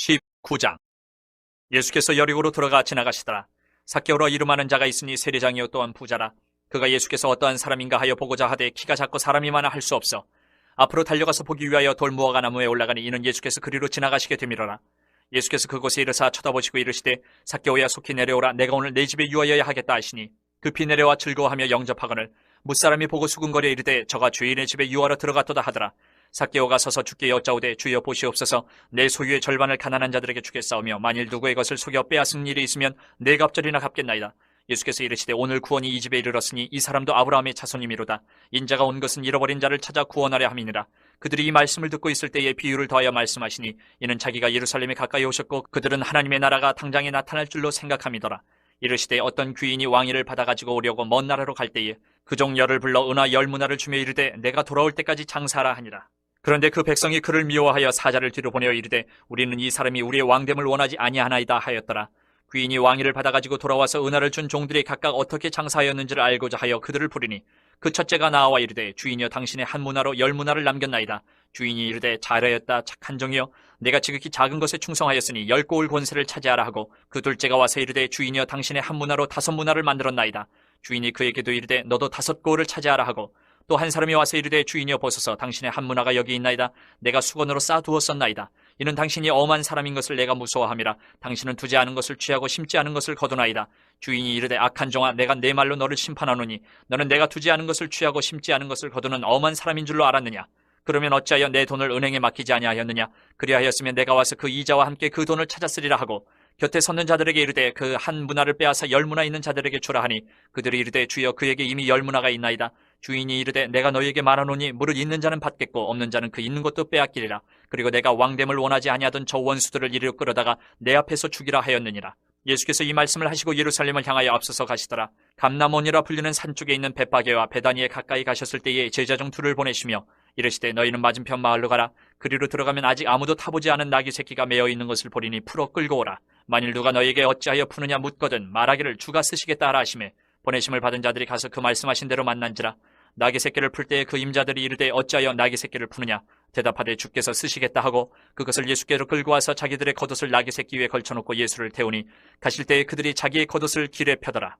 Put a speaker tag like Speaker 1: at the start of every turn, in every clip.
Speaker 1: 19장. 예수께서 여리고로 들어가 지나가시더라. 삭개오라 이름하는 자가 있으니 세리장이요 또한 부자라. 그가 예수께서 어떠한 사람인가 하여 보고자 하되 키가 작고 사람이 많아 할 수 없어 앞으로 달려가서 보기 위하여 돌무화과 나무에 올라가니 이는 예수께서 그리로 지나가시게 되밀어라. 예수께서 그곳에 이르사 쳐다보시고 이르시되 삭개오야 속히 내려오라. 내가 오늘 내 집에 유하여야 하겠다 하시니 급히 내려와 즐거워하며 영접하거늘 무사람이 보고 수군거려 이르되 저가 주인의 집에 유하러 들어갔도다 하더라. 삭개오가 서서 주께 여짜오되 주여 보시옵소서 내 소유의 절반을 가난한 자들에게 주겠사오며 만일 누구의 것을 속여 빼앗은 일이 있으면 네 갑절이나 갚겠나이다. 예수께서 이르시되 오늘 구원이 이 집에 이르렀으니 이 사람도 아브라함의 자손이미로다. 인자가 온 것은 잃어버린 자를 찾아 구원하려 함이니라. 그들이 이 말씀을 듣고 있을 때에 비유를 더하여 말씀하시니 이는 자기가 예루살렘에 가까이 오셨고 그들은 하나님의 나라가 당장에 나타날 줄로 생각함이더라. 이르시되 어떤 귀인이 왕위를 받아가지고 오려고 먼 나라로 갈 때에 그 종 열을 불러 은화 10문화를 주며 이르되 내가 돌아올 때까지 장사하라 하니라. 그런데 그 백성이 그를 미워하여 사자를 뒤로 보내어 이르되 우리는 이 사람이 우리의 왕됨을 원하지 아니하나이다 하였더라. 귀인이 왕위를 받아가지고 돌아와서 은화를 준 종들이 각각 어떻게 장사하였는지를 알고자 하여 그들을 부리니 그 첫째가 나와 이르되 주인이여 당신의 한 문화로 10문화를 남겼나이다. 주인이 이르되 잘하였다 착한 종이여 내가 지극히 작은 것에 충성하였으니 10고을 권세를 차지하라 하고 그 둘째가 와서 이르되 주인이여 당신의 한 문화로 5문화를 만들었나이다. 주인이 그에게도 이르되 너도 5고을을 차지하라 하고 또 한 사람이 와서 이르되 주인이여 보소서 당신의 한 문화가 여기 있나이다. 내가 수건으로 쌓아두었었나이다. 이는 당신이 엄한 사람인 것을 내가 무서워함이라. 당신은 두지 않은 것을 취하고 심지 않은 것을 거두나이다. 주인이 이르되 악한 종아 내가 내 말로 너를 심판하노니 너는 내가 두지 않은 것을 취하고 심지 않은 것을 거두는 엄한 사람인 줄로 알았느냐. 그러면 어찌하여 내 돈을 은행에 맡기지 아니하였느냐. 그리하였으면 내가 와서 그 이자와 함께 그 돈을 찾았으리라 하고 곁에 섰는 자들에게 이르되 그 한 문화를 빼앗아 10문화 있는 자들에게 주라 하니 그들이 이르되 주여 그에게 이미 10문화가 있나이다. 주인이 이르되 내가 너희에게 말하노니 무릇 있는 자는 받겠고 없는 자는 그 있는 것도 빼앗기리라. 그리고 내가 왕됨을 원하지 아니하던 저 원수들을 이리로 끌어다가 내 앞에서 죽이라 하였느니라. 예수께서 이 말씀을 하시고 예루살렘을 향하여 앞서서 가시더라. 감람원이라 불리는 산 쪽에 있는 벳파게와 베다니에 가까이 가셨을 때에 제자 중 둘을 보내시며 이르시되 너희는 맞은편 마을로 가라. 그리로 들어가면 아직 아무도 타보지 않은 나귀 새끼가 메어 있는 것을 보리니 풀어 끌고 오라. 만일 누가 너희에게 어찌하여 푸느냐 묻거든 말하기를 주가 쓰시겠다 하라 하시매 보내심을 받은 자들이 가서 그 말씀하신 대로 만난지라. 나귀 새끼를 풀 때에 그 임자들이 이르되 어찌하여 나귀 새끼를 푸느냐. 대답하되 주께서 쓰시겠다 하고 그것을 예수께로 끌고 와서 자기들의 겉옷을 나귀 새끼 위에 걸쳐놓고 예수를 태우니 가실 때에 그들이 자기의 겉옷을 길에 펴더라.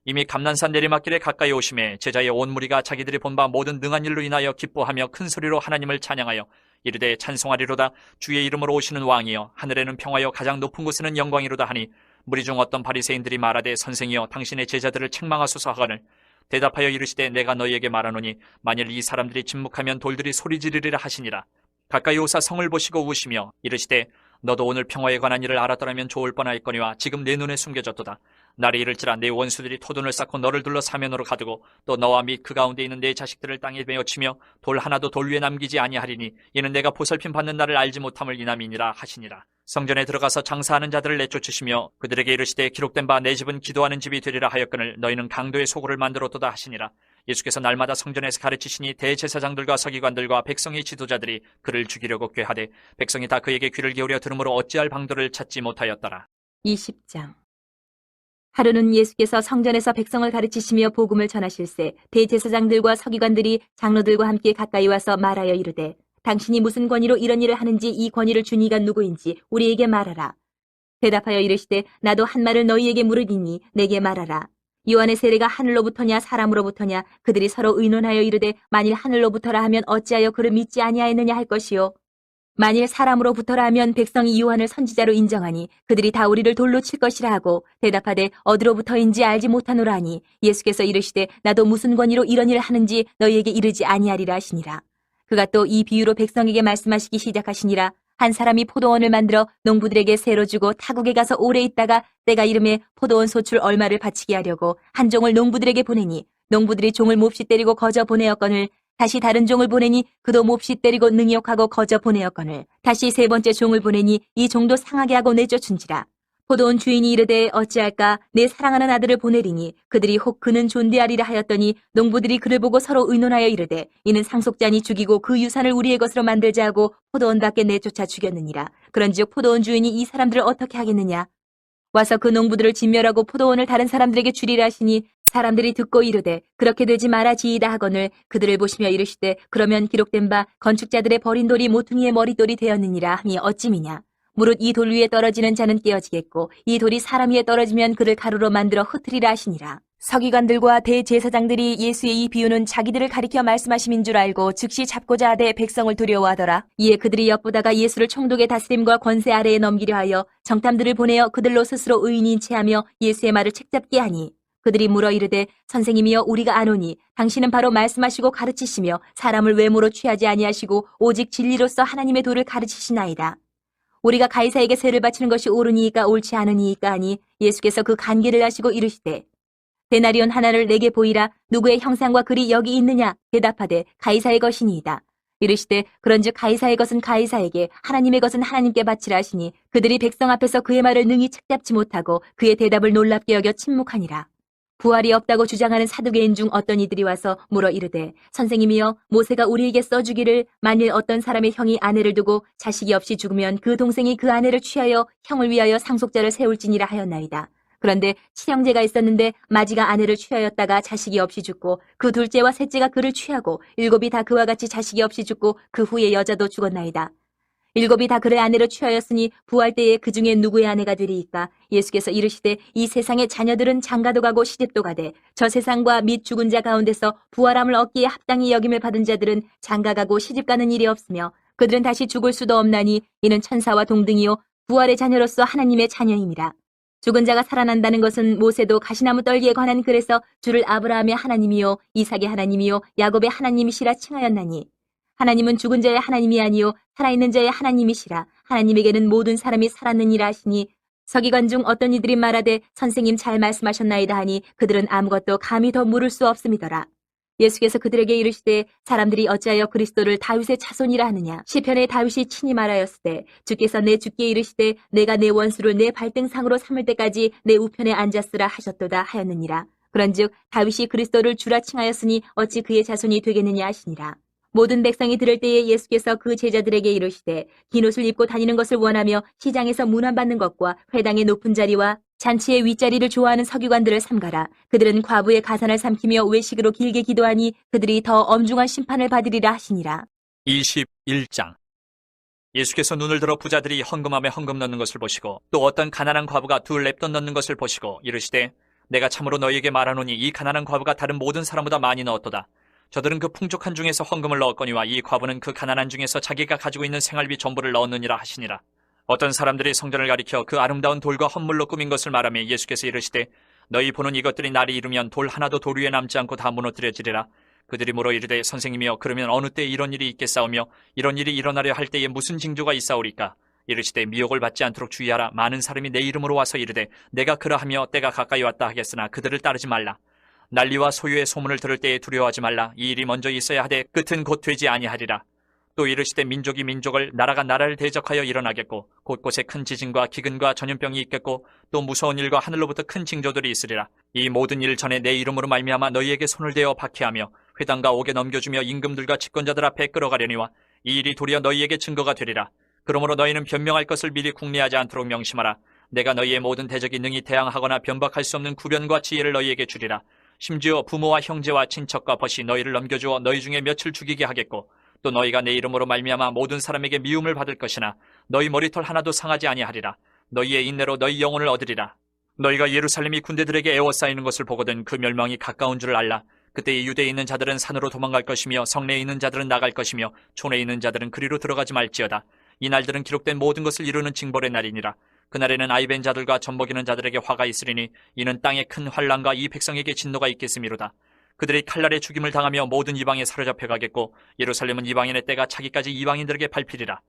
Speaker 1: 이미 감난산 내리막길에 가까이 오심에 제자의 온 무리가 자기들이 본 바 모든 능한 일로 인하여 기뻐하며 큰 소리로 하나님을 찬양하여 이르되 찬송하리로다. 주의 이름으로 오시는 왕이여 하늘에는 평화여 가장 높은 곳에는 영광이로다 하니 무리 중 어떤 바리새인들이 말하되 선생이여 당신의 제자들을 책망하소서 하거늘 대답하여 이르시되 내가 너희에게 말하노니 만일 이 사람들이 침묵하면 돌들이 소리 지르리라 하시니라. 가까이 오사 성을 보시고 우시며 이르시되 너도 오늘 평화에 관한 일을 알았더라면 좋을 뻔하였거니와 지금 내 눈에 숨겨졌도다. 날이 이를지라 내 원수들이 토둔을 쌓고 너를 둘러 사면으로 가두고 또 너와 및 그 가운데 있는 내 자식들을 땅에 메어치며 돌 하나도 돌 위에 남기지 아니하리니 이는 내가 보살핌 받는 날을 알지 못함을 인함이니라 하시니라. 성전에 들어가서 장사하는 자들을 내쫓으시며 그들에게 이르시되 기록된 바 내 집은 기도하는 집이 되리라 하였거늘 너희는 강도의 소굴을 만들었도다 하시니라. 예수께서 날마다 성전에서 가르치시니 대제사장들과 서기관들과 백성의 지도자들이 그를 죽이려고 꾀하되 백성이 다 그에게 귀를 기울여 들으므로 어찌할 방도를 찾지 못하였더라.
Speaker 2: 20장. 하루는 예수께서 성전에서 백성을 가르치시며 복음을 전하실세 대제사장들과 서기관들이 장로들과 함께 가까이 와서 말하여 이르되 당신이 무슨 권위로 이런 일을 하는지 이 권위를 준 이가 누구인지 우리에게 말하라. 대답하여 이르시되 나도 한 말을 너희에게 물으리니 내게 말하라. 요한의 세례가 하늘로부터냐 사람으로부터냐. 그들이 서로 의논하여 이르되 만일 하늘로부터라 하면 어찌하여 그를 믿지 아니하였느냐 할 것이요 만일 사람으로부터라 하면 백성이 요한을 선지자로 인정하니 그들이 다 우리를 돌로 칠 것이라 하고 대답하되 어디로부터인지 알지 못하노라 하니 예수께서 이르시되 나도 무슨 권위로 이런 일을 하는지 너희에게 이르지 아니하리라 하시니라. 그가 또 이 비유로 백성에게 말씀하시기 시작하시니라. 한 사람이 포도원을 만들어 농부들에게 새로 주고 타국에 가서 오래 있다가 때가 이름에 포도원 소출 얼마를 바치게 하려고 한 종을 농부들에게 보내니 농부들이 종을 몹시 때리고 거저 보내었거늘 다시 다른 종을 보내니 그도 몹시 때리고 능욕하고 거저 보내었거늘 다시 세 번째 종을 보내니 이 종도 상하게 하고 내쫓은지라. 포도원 주인이 이르되 어찌할까 내 사랑하는 아들을 보내리니 그들이 혹 그는 존대하리라 하였더니 농부들이 그를 보고 서로 의논하여 이르되 이는 상속자니 죽이고 그 유산을 우리의 것으로 만들자 하고 포도원 밖에 내쫓아 죽였느니라. 그런즉 포도원 주인이 이 사람들을 어떻게 하겠느냐. 와서 그 농부들을 진멸하고 포도원을 다른 사람들에게 주리라 하시니 사람들이 듣고 이르되 그렇게 되지 말아지이다 하거늘 그들을 보시며 이르시되 그러면 기록된 바 건축자들의 버린 돌이 모퉁이의 머릿돌이 되었느니라 함이 어찌미냐. 무릇 이 돌 위에 떨어지는 자는 깨어지겠고 이 돌이 사람 위에 떨어지면 그를 가루로 만들어 흩으리라 하시니라. 서기관들과 대제사장들이 예수의 이 비유는 자기들을 가리켜 말씀하심인 줄 알고 즉시 잡고자 하되 백성을 두려워하더라. 이에 그들이 엿보다가 예수를 총독의 다스림과 권세 아래에 넘기려 하여 정탐들을 보내어 그들로 스스로 의인인 체하며 예수의 말을 책잡게 하니 그들이 물어 이르되 선생님이여 우리가 아노니 당신은 바로 말씀하시고 가르치시며 사람을 외모로 취하지 아니하시고 오직 진리로서 하나님의 도를 가르치시나이다. 우리가 가이사에게 세를 바치는 것이 옳으니이까 옳지 않으니이까 하니 예수께서 그 간계를 하시고 이르시되 데나리온 하나를 내게 보이라. 누구의 형상과 글이 여기 있느냐? 대답하되 가이사의 것이니이다. 이르시되 그런즉 가이사의 것은 가이사에게 하나님의 것은 하나님께 바치라 하시니 그들이 백성 앞에서 그의 말을 능히 책잡지 못하고 그의 대답을 놀랍게 여겨 침묵하니라. 부활이 없다고 주장하는 사두개인 중 어떤 이들이 와서 물어 이르되 선생님이여 모세가 우리에게 써주기를 만일 어떤 사람의 형이 아내를 두고 자식이 없이 죽으면 그 동생이 그 아내를 취하여 형을 위하여 상속자를 세울지니라 하였나이다. 그런데 친형제가 있었는데 마지가 아내를 취하였다가 자식이 없이 죽고 그 둘째와 셋째가 그를 취하고 일곱이 다 그와 같이 자식이 없이 죽고 그 후에 여자도 죽었나이다. 일곱이 다 그의 아내를 취하였으니 부활 때에 그 중에 누구의 아내가 되리이까? 예수께서 이르시되 이 세상의 자녀들은 장가도 가고 시집도 가되 저 세상과 및 죽은 자 가운데서 부활함을 얻기에 합당히 여김을 받은 자들은 장가 가고 시집 가는 일이 없으며 그들은 다시 죽을 수도 없나니 이는 천사와 동등이요 부활의 자녀로서 하나님의 자녀임이라. 죽은 자가 살아난다는 것은 모세도 가시나무 떨기에 관한 글에서 주를 아브라함의 하나님이요 이삭의 하나님이요 야곱의 하나님이시라 칭하였나니 하나님은 죽은 자의 하나님이 아니요 살아있는 자의 하나님이시라. 하나님에게는 모든 사람이 살았느니라 하시니 서기관 중 어떤 이들이 말하되 선생님 잘 말씀하셨나이다 하니 그들은 아무것도 감히 더 물을 수 없음이더라. 예수께서 그들에게 이르시되 사람들이 어찌하여 그리스도를 다윗의 자손이라 하느냐. 시편에 다윗이 친히 말하였으되 주께서 내 주께 이르시되 내가 내 원수를 내 발등상으로 삼을 때까지 내 우편에 앉았으라 하셨도다 하였느니라. 그런즉 다윗이 그리스도를 주라 칭하였으니 어찌 그의 자손이 되겠느냐 하시니라. 모든 백성이 들을 때에 예수께서 그 제자들에게 이르시되 긴 옷을 입고 다니는 것을 원하며 시장에서 문안받는 것과 회당의 높은 자리와 잔치의 윗자리를 좋아하는 서기관들을 삼가라. 그들은 과부의 가산을 삼키며 외식으로 길게 기도하니 그들이 더 엄중한 심판을 받으리라 하시니라.
Speaker 1: 21장. 예수께서 눈을 들어 부자들이 헌금함에 헌금 넣는 것을 보시고 또 어떤 가난한 과부가 둘 랩돈 넣는 것을 보시고 이르시되 내가 참으로 너희에게 말하노니 이 가난한 과부가 다른 모든 사람보다 많이 넣었도다. 저들은 그 풍족한 중에서 헌금을 넣었거니와 이 과부는 그 가난한 중에서 자기가 가지고 있는 생활비 전부를 넣었느니라 하시니라. 어떤 사람들이 성전을 가리켜 그 아름다운 돌과 헌물로 꾸민 것을 말하며 예수께서 이르시되 너희 보는 이것들이 날이 이르면 돌 하나도 돌 위에 남지 않고 다 무너뜨려지리라. 그들이 물어 이르되 선생님이여 그러면 어느 때 이런 일이 있겠사오며 이런 일이 일어나려 할 때에 무슨 징조가 있사오리까? 이르시되 미혹을 받지 않도록 주의하라. 많은 사람이 내 이름으로 와서 이르되 내가 그러하며 때가 가까이 왔다 하겠으나 그들을 따르지 말라. 난리와 소유의 소문을 들을 때에 두려워하지 말라. 이 일이 먼저 있어야 하되 끝은 곧 되지 아니하리라. 또 이르시되 민족이 민족을 나라가 나라를 대적하여 일어나겠고 곳곳에 큰 지진과 기근과 전염병이 있겠고 또 무서운 일과 하늘로부터 큰 징조들이 있으리라. 이 모든 일 전에 내 이름으로 말미암아 너희에게 손을 대어 박해하며 회당과 옥에 넘겨주며 임금들과 집권자들 앞에 끌어가려니와 이 일이 도리어 너희에게 증거가 되리라. 그러므로 너희는 변명할 것을 미리 궁리하지 않도록 명심하라. 내가 너희의 모든 대적이 능히 대항하거나 변박할 수 없는 구변과 지혜를 너희에게 주리라. 심지어 부모와 형제와 친척과 벗이 너희를 넘겨주어 너희 중에 며칠 죽이게 하겠고 또 너희가 내 이름으로 말미암아 모든 사람에게 미움을 받을 것이나 너희 머리털 하나도 상하지 아니하리라. 너희의 인내로 너희 영혼을 얻으리라. 너희가 예루살렘이 군대들에게 에워싸이는 것을 보거든 그 멸망이 가까운 줄을 알라. 그때 이 유대에 있는 자들은 산으로 도망갈 것이며 성내에 있는 자들은 나갈 것이며 촌에 있는 자들은 그리로 들어가지 말지어다. 이 날들은 기록된 모든 것을 이루는 징벌의 날이니라. 그날에는 아이벤 자들과 젖먹이는 자들에게 화가 있으리니 이는 땅에 큰 환난과 이 백성에게 진노가 있겠음이로다. 그들이 칼날에 죽임을 당하며 모든 이방에 사로잡혀 가겠고 예루살렘은 이방인의 때가 차기까지 이방인들에게 밟히리라.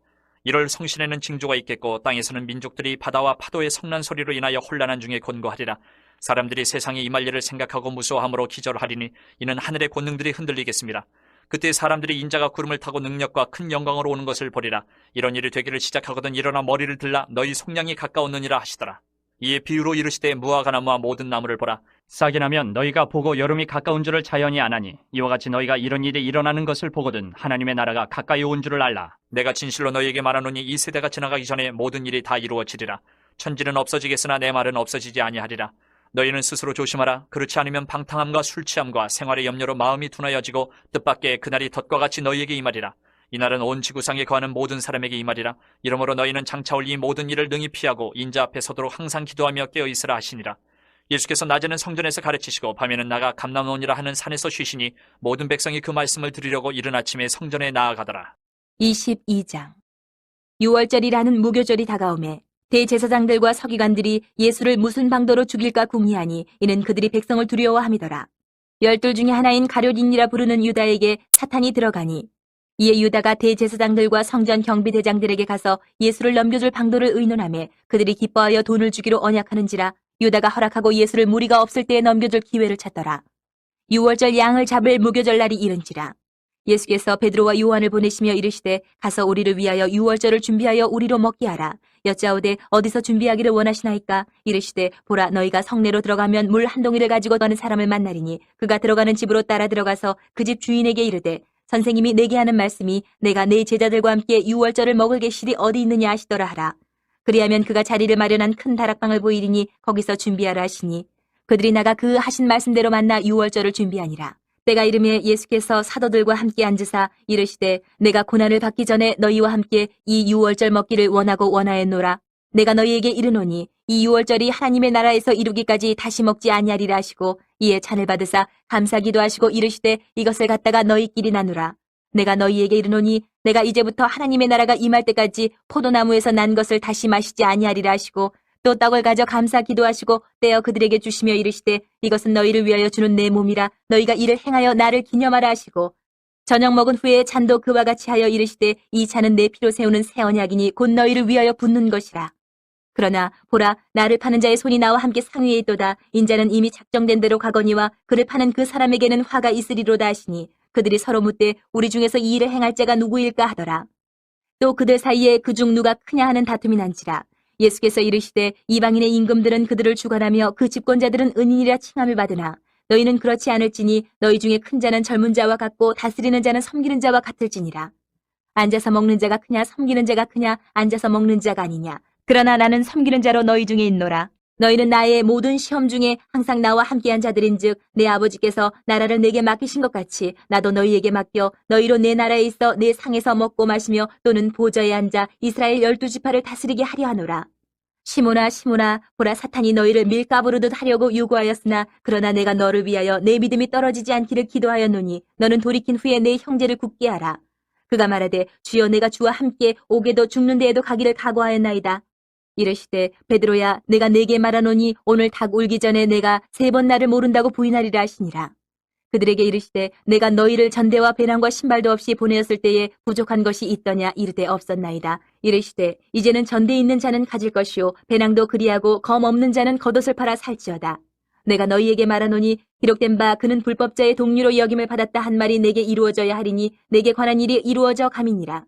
Speaker 1: 이럴 성신에는 징조가 있겠고 땅에서는 민족들이 바다와 파도의 성난 소리로 인하여 혼란한 중에 곤고하리라. 사람들이 세상에 임할 일을 생각하고 무서워함으로 기절하리니 이는 하늘의 권능들이 흔들리겠습니다. 그때 사람들이 인자가 구름을 타고 능력과 큰 영광으로 오는 것을 보리라. 이런 일이 되기를 시작하거든 일어나 머리를 들라 너희 속량이 가까웠느니라 하시더라. 이에 비유로 이르시되 무화과나무와 모든 나무를 보라. 싹이 나면 너희가 보고 여름이 가까운 줄을 자연히 아나니 이와 같이 너희가 이런 일이 일어나는 것을 보거든 하나님의 나라가 가까이 온 줄을 알라. 내가 진실로 너희에게 말하노니 이 세대가 지나가기 전에 모든 일이 다 이루어지리라. 천지는 없어지겠으나 내 말은 없어지지 아니하리라. 너희는 스스로 조심하라. 그렇지 않으면 방탕함과 술취함과 생활의 염려로 마음이 둔하여지고 뜻밖의 그날이 덫과 같이 너희에게 임하리라. 이날은 온 지구상에 거하는 모든 사람에게 이 말이라. 이러므로 너희는 장차 올 이 모든 일을 능히 피하고 인자 앞에 서도록 항상 기도하며 깨어 있으라 하시니라. 예수께서 낮에는 성전에서 가르치시고 밤에는 나가 감람원이라 하는 산에서 쉬시니 모든 백성이 그 말씀을 들으려고 이른 아침에 성전에 나아가더라.
Speaker 2: 22장. 유월절이라는 무교절이 다가오매 대제사장들과 서기관들이 예수를 무슨 방도로 죽일까 궁리하니 이는 그들이 백성을 두려워함이더라. 12 중에 하나인 가룟인이라 부르는 유다에게 사탄이 들어가니 이에 유다가 대제사장들과 성전 경비대장들에게 가서 예수를 넘겨줄 방도를 의논하며 그들이 기뻐하여 돈을 주기로 언약하는지라. 유다가 허락하고 예수를 무리가 없을 때에 넘겨줄 기회를 찾더라. 유월절 양을 잡을 무교절 날이 이른지라. 예수께서 베드로와 요한을 보내시며 이르시되 가서 우리를 위하여 유월절을 준비하여 우리로 먹게 하라. 여짜오되 어디서 준비하기를 원하시나이까? 이르시되 보라, 너희가 성내로 들어가면 물 한 동이를 가지고 가는 사람을 만나리니 그가 들어가는 집으로 따라 들어가서 그 집 주인에게 이르되 선생님이 내게 하는 말씀이 내가 내 제자들과 함께 유월절을 먹을 계실이 어디 있느냐 하시더라 하라. 그리하면 그가 자리를 마련한 큰 다락방을 보이리니 거기서 준비하라 하시니 그들이 나가 그 하신 말씀대로 만나 유월절을 준비하니라. 때가 이르매 예수께서 사도들과 함께 앉으사 이르시되 내가 고난을 받기 전에 너희와 함께 이 유월절 먹기를 원하고 원하였노라. 내가 너희에게 이르노니 이 유월절이 하나님의 나라에서 이루기까지 다시 먹지 아니하리라 하시고 이에 잔을 받으사 감사기도 하시고 이르시되 이것을 갖다가 너희끼리 나누라. 내가 너희에게 이르노니 내가 이제부터 하나님의 나라가 임할 때까지 포도나무에서 난 것을 다시 마시지 아니하리라 하시고 또 떡을 가져 감사 기도하시고 떼어 그들에게 주시며 이르시되 이것은 너희를 위하여 주는 내 몸이라. 너희가 이를 행하여 나를 기념하라 하시고 저녁 먹은 후에 잔도 그와 같이 하여 이르시되 이 잔은 내 피로 세우는 새 언약이니 곧 너희를 위하여 붓는 것이라. 그러나 보라, 나를 파는 자의 손이 나와 함께 상위에 있도다. 인자는 이미 작정된 대로 가거니와 그를 파는 그 사람에게는 화가 있으리로다 하시니 그들이 서로 묻되 우리 중에서 이 일을 행할 자가 누구일까 하더라. 또 그들 사이에 그중 누가 크냐 하는 다툼이 난지라. 예수께서 이르시되 이방인의 임금들은 그들을 주관하며 그 집권자들은 은인이라 칭함을 받으나 너희는 그렇지 않을지니 너희 중에 큰 자는 젊은 자와 같고 다스리는 자는 섬기는 자와 같을지니라. 앉아서 먹는 자가 크냐 섬기는 자가 크냐? 앉아서 먹는 자가 아니냐. 그러나 나는 섬기는 자로 너희 중에 있노라. 너희는 나의 모든 시험 중에 항상 나와 함께한 자들인즉 내 아버지께서 나라를 내게 맡기신 것 같이 나도 너희에게 맡겨 너희로 내 나라에 있어 내 상에서 먹고 마시며 또는 보좌에 앉아 이스라엘 12지파를 다스리게 하려 하노라. 시몬아 시몬아, 보라, 사탄이 너희를 밀가부르듯 하려고 요구하였으나 그러나 내가 너를 위하여 내 믿음이 떨어지지 않기를 기도하였노니 너는 돌이킨 후에 내 형제를 굳게 하라. 그가 말하되 주여, 내가 주와 함께 옥에도 죽는 데에도 가기를 각오하였나이다. 이르시되 베드로야, 내가 네게 말하노니 오늘 닭 울기 전에 내가 3번 나를 모른다고 부인하리라 하시니라. 그들에게 이르시되 내가 너희를 전대와 배낭과 신발도 없이 보내었을 때에 부족한 것이 있더냐? 이르되 없었나이다. 이르시되 이제는 전대에 있는 자는 가질 것이요 배낭도 그리하고 검 없는 자는 겉옷을 팔아 살지어다. 내가 너희에게 말하노니 기록된 바 그는 불법자의 동류로 여김을 받았다 한 말이 내게 이루어져야 하리니 내게 관한 일이 이루어져 감이니라.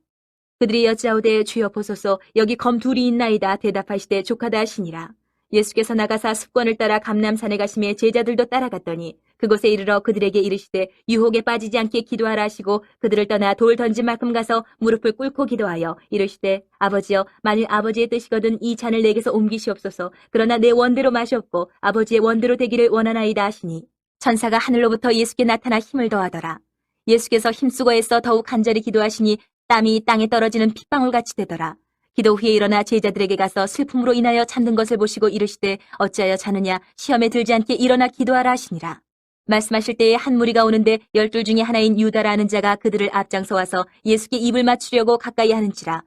Speaker 2: 그들이 여짜오되 주여 보소서, 여기 검 2이 있나이다. 대답하시되 족하다 하시니라. 예수께서 나가사 습관을 따라 감람산에 가시매 제자들도 따라갔더니 그곳에 이르러 그들에게 이르시되 유혹에 빠지지 않게 기도하라 하시고 그들을 떠나 돌 던진 만큼 가서 무릎을 꿇고 기도하여 이르시되 아버지여, 만일 아버지의 뜻이거든 이 잔을 내게서 옮기시옵소서. 그러나 내 원대로 마시옵고 아버지의 원대로 되기를 원하나이다 하시니 천사가 하늘로부터 예수께 나타나 힘을 더하더라. 예수께서 힘쓰고 애써 더욱 간절히 기도하시니 땀이 땅에 떨어지는 핏방울같이 되더라. 기도 후에 일어나 제자들에게 가서 슬픔으로 인하여 잠든 것을 보시고 이르시되 어찌하여 자느냐? 시험에 들지 않게 일어나 기도하라 하시니라. 말씀하실 때에 한 무리가 오는데 12 중에 하나인 유다라는 자가 그들을 앞장서 와서 예수께 입을 맞추려고 가까이 하는지라.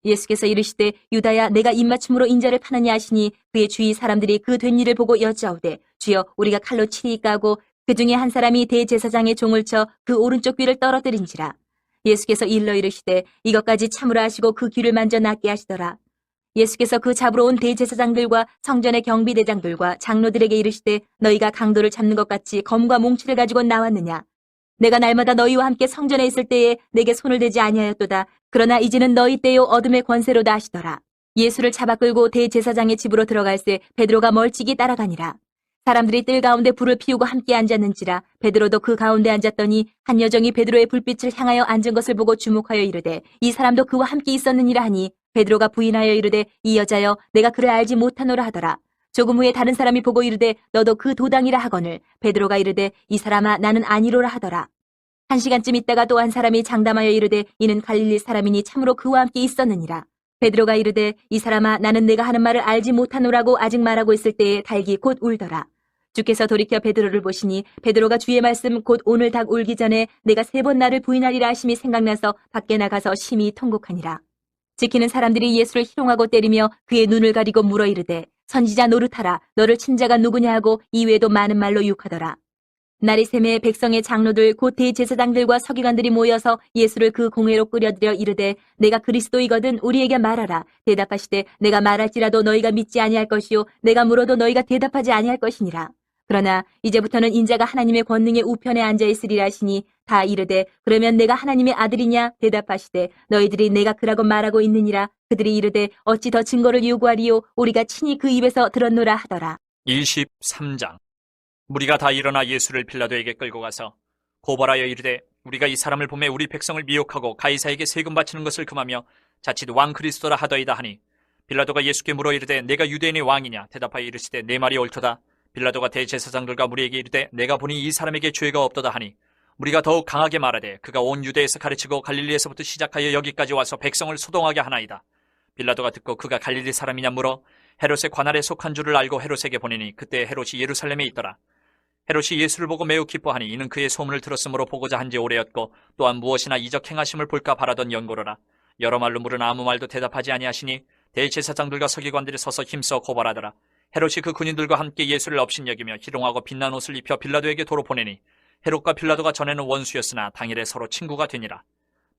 Speaker 2: 예수께서 이르시되 유다야, 내가 입맞춤으로 인자를 파느냐 하시니 그의 주위 사람들이 그 된 일을 보고 여짜오되 주여, 우리가 칼로 치리이까 하고 그 중에 한 사람이 대제사장의 종을 쳐 그 오른쪽 귀를 떨어뜨린지라. 예수께서 일러 이르시되 이것까지 참으라 하시고 그 귀를 만져 낫게 하시더라. 예수께서 그 잡으러 온 대제사장들과 성전의 경비대장들과 장로들에게 이르시되 너희가 강도를 잡는 것 같이 검과 몽치를 가지고 나왔느냐? 내가 날마다 너희와 함께 성전에 있을 때에 내게 손을 대지 아니하였도다. 그러나 이제는 너희 때요 어둠의 권세로다 하시더라. 예수를 잡아 끌고 대제사장의 집으로 들어갈새 베드로가 멀찍이 따라가니라. 사람들이 뜰 가운데 불을 피우고 함께 앉았는지라. 베드로도 그 가운데 앉았더니 한 여종이 베드로의 불빛을 향하여 앉은 것을 보고 주목하여 이르되 이 사람도 그와 함께 있었느니라 하니 베드로가 부인하여 이르되 이 여자여, 내가 그를 알지 못하노라 하더라. 조금 후에 다른 사람이 보고 이르되 너도 그 도당이라 하거늘 베드로가 이르되 이 사람아, 나는 아니로라 하더라. 1시간쯤 있다가 또 한 사람이 장담하여 이르되 이는 갈릴리 사람이니 참으로 그와 함께 있었느니라. 베드로가 이르되 이 사람아 나는 내가 하는 말을 알지 못하노라고 아직 말하고 있을 때에 닭이 곧 울더라. 주께서 돌이켜 베드로를 보시니 베드로가 주의 말씀 곧 오늘 닭 울기 전에 내가 3번 나를 부인하리라 하심이 생각나서 밖에 나가서 심히 통곡하니라. 지키는 사람들이 예수를 희롱하고 때리며 그의 눈을 가리고 물어 이르되 선지자 노릇하라 너를 친 자가 누구냐 하고 이외에도 많은 말로 유혹하더라. 날이 새매 백성의 장로들 곧 대제사장들과 서기관들이 모여서 예수를 그 공회로 끌어들여 이르되 내가 그리스도이거든 우리에게 말하라. 대답하시되 내가 말할지라도 너희가 믿지 아니할 것이요 내가 물어도 너희가 대답하지 아니할 것이니라. 그러나 이제부터는 인자가 하나님의 권능의 우편에 앉아 있으리라 하시니 다 이르되 그러면 내가 하나님의 아들이냐 대답하시되 너희들이 내가 그라고 말하고 있느니라. 그들이 이르되 어찌 더 증거를 요구하리요 우리가 친히 그 입에서 들었노라 하더라.
Speaker 1: 23장. 무리가 다 일어나 예수를 빌라도에게 끌고 가서 고발하여 이르되 우리가 이 사람을 보매 우리 백성을 미혹하고 가이사에게 세금 바치는 것을 금하며 자칫 왕 그리스도라 하더이다 하니 빌라도가 예수께 물어 이르되 내가 유대인의 왕이냐 대답하여 이르시되 내 말이 옳도다. 빌라도가 대제사장들과 무리에게 이르되 내가 보니 이 사람에게 죄가 없도다 하니 무리가 더욱 강하게 말하되 그가 온 유대에서 가르치고 갈릴리에서부터 시작하여 여기까지 와서 백성을 소동하게 하나이다. 빌라도가 듣고 그가 갈릴리 사람이냐 물어 헤롯의 관할에 속한 줄을 알고 헤롯에게 보내니 그때 헤롯이 예루살렘에 있더라. 헤롯이 예수를 보고 매우 기뻐하니 이는 그의 소문을 들었으므로 보고자 한지 오래였고 또한 무엇이나 이적 행하심을 볼까 바라던 연고로라. 여러 말로 물으나 아무 말도 대답하지 아니하시니 대제사장들과 서기관들이 서서 힘써 고발하더라. 헤롯이 그 군인들과 함께 예수를 업신여기며 희롱하고 빛난 옷을 입혀 빌라도에게 도로 보내니 헤롯과 빌라도가 전에는 원수였으나 당일에 서로 친구가 되니라.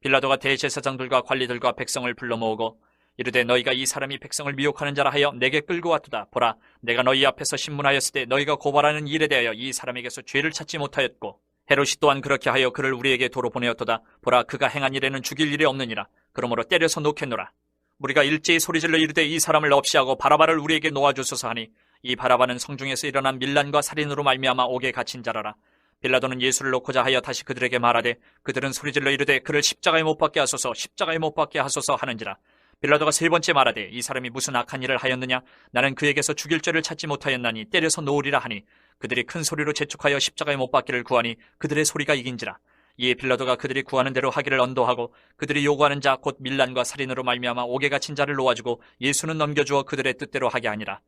Speaker 1: 빌라도가 대제사장들과 관리들과 백성을 불러 모으고 이르되 너희가 이 사람이 백성을 미혹하는 자라 하여 내게 끌고 왔도다. 보라 내가 너희 앞에서 신문하였을 때 너희가 고발하는 일에 대하여 이 사람에게서 죄를 찾지 못하였고 헤롯이 또한 그렇게 하여 그를 우리에게 도로 보내었도다. 보라 그가 행한 일에는 죽일 일이 없느니라. 그러므로 때려서 놓겠노라. 우리가 일제히 소리질러 이르되 이 사람을 없이하고 바라바를 우리에게 놓아주소서 하니 이 바라바는 성중에서 일어난 밀란과 살인으로 말미암아 옥에 갇힌 자라라. 빌라도는 예수를 놓고자 하여 다시 그들에게 말하되 그들은 소리질러 이르되 그를 십자가에 못 박게 하소서 십자가에 못 박게 하소서 하는지라. 빌라도가 3번째 말하되 이 사람이 무슨 악한 일을 하였느냐 나는 그에게서 죽일 죄를 찾지 못하였나니 때려서 놓으리라 하니 그들이 큰 소리로 재촉하여 십자가에 못 박기를 구하니 그들의 소리가 이긴지라. 이에 빌라도가 그들이 구하는 대로 하기를 언도하고 그들이 요구하는 자 곧 밀란과 살인으로 말미암아 옥에 갇힌 자를 놓아주고 예수는 넘겨주어 그들의 뜻대로 하게 하니라.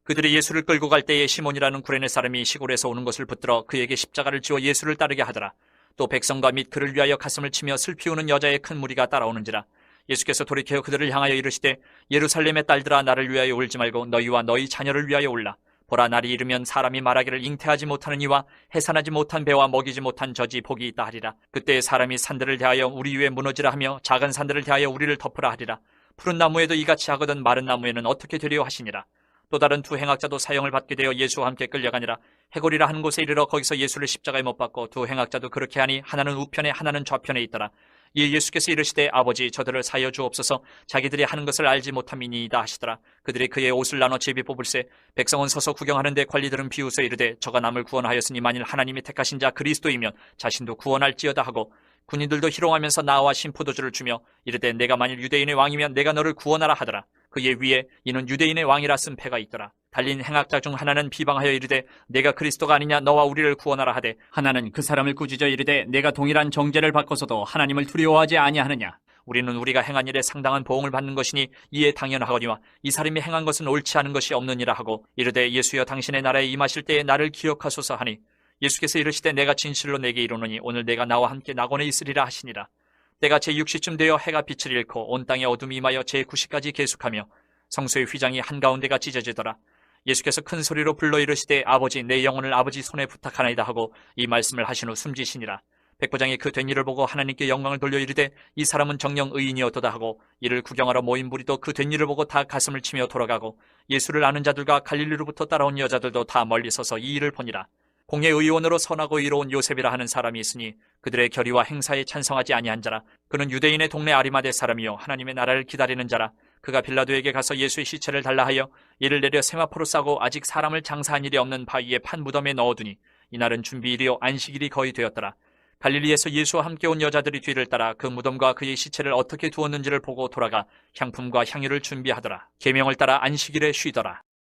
Speaker 1: 그들이 예수를 끌고 갈 때에 시몬이라는 구레네 사람이 시골에서 오는 것을 붙들어 그에게 십자가를 지워 예수를 따르게 하더라. 또 백성과 및 그를 위하여 가슴을 치며 슬피 우는 여자의 큰 무리가 따라오는지라. 예수께서 돌이켜 그들을 향하여 이르시되 예루살렘의 딸들아 나를 위하여 울지 말고 너희와 너희 자녀를 위하여 울라. 보라 날이 이르면 사람이 말하기를 잉태하지 못하는 이와 해산하지 못한 배와 먹이지 못한 젖이 복이 있다 하리라. 그때 사람이 산들을 대하여 우리 위에 무너지라 하며 작은 산들을 대하여 우리를 덮으라 하리라. 푸른 나무에도 이같이 하거든 마른 나무에는 어떻게 되리요 하시니라. 또 다른 두 행악자도 사형을 받게 되어 예수와 함께 끌려가니라. 해골이라 하는 곳에 이르러 거기서 예수를 십자가에 못 박고 두 행악자도 그렇게 하니 하나는 우편에 하나는 좌편에 있더라. 이에 예수께서 이르시되 아버지 저들을 사여 주옵소서 자기들이 하는 것을 알지 못함이니이다 하시더라. 그들이 그의 옷을 나눠 제비 뽑을세 백성은 서서 구경하는데 관리들은 비웃어 이르되 저가 남을 구원하였으니 만일 하나님이 택하신 자 그리스도이면 자신도 구원할지어다 하고 군인들도 희롱하면서 나와 신포도주를 주며 이르되 내가 만일 유대인의 왕이면 내가 너를 구원하라 하더라. 그의 위에 이는 유대인의 왕이라 쓴 패가 있더라. 달린 행악자 중 하나는 비방하여 이르되 내가 그리스도가 아니냐 너와 우리를 구원하라 하되 하나는 그 사람을 꾸짖어 이르되 내가 동일한 정죄를 받고서도 하나님을 두려워하지 아니하느냐. 우리는 우리가 행한 일에 상당한 보응을 받는 것이니 이에 당연하거니와 이 사람이 행한 것은 옳지 않은 것이 없느니라 하고 이르되 예수여 당신의 나라에 임하실 때에 나를 기억하소서 하니 예수께서 이르시되 내가 진실로 내게 이르노니 오늘 내가 나와 함께 낙원에 있으리라 하시니라. 때가 제6시쯤 되어 해가 빛을 잃고 온 땅에 어둠이 임하여 제9시까지 계속하며 성소의 휘장이 한가운데가 찢어지더라. 예수께서 큰 소리로 불러 이르시되 아버지 내 영혼을 아버지 손에 부탁하나이다 하고 이 말씀을 하신 후 숨지시니라. 백부장이 그 된 일을 보고 하나님께 영광을 돌려 이르되 이 사람은 정녕 의인이었도다 하고 이를 구경하러 모인 무리도 그 된 일을 보고 다 가슴을 치며 돌아가고 예수를 아는 자들과 갈릴리로부터 따라온 여자들도 다 멀리 서서 이 일을 보니라. 공의 의원으로 선하고 의로운 요셉이라 하는 사람이 있으니 그들의 결의와 행사에 찬성하지 아니한 자라. 그는 유대인의 동네 아리마대 사람이요 하나님의 나라를 기다리는 자라. 그가 빌라도에게 가서 예수의 시체를 달라 하여 이를 내려 세마포로 싸고 아직 사람을 장사한 일이 없는 바위에 판 무덤에 넣어두니 이날은 준비일이요 안식일이 거의 되었더라. 갈릴리에서 예수와 함께 온 여자들이 뒤를 따라 그 무덤과 그의 시체를 어떻게 두었는지를 보고 돌아가 향품과 향유를 준비하더라. 계명을 따라 안식일에 쉬더라.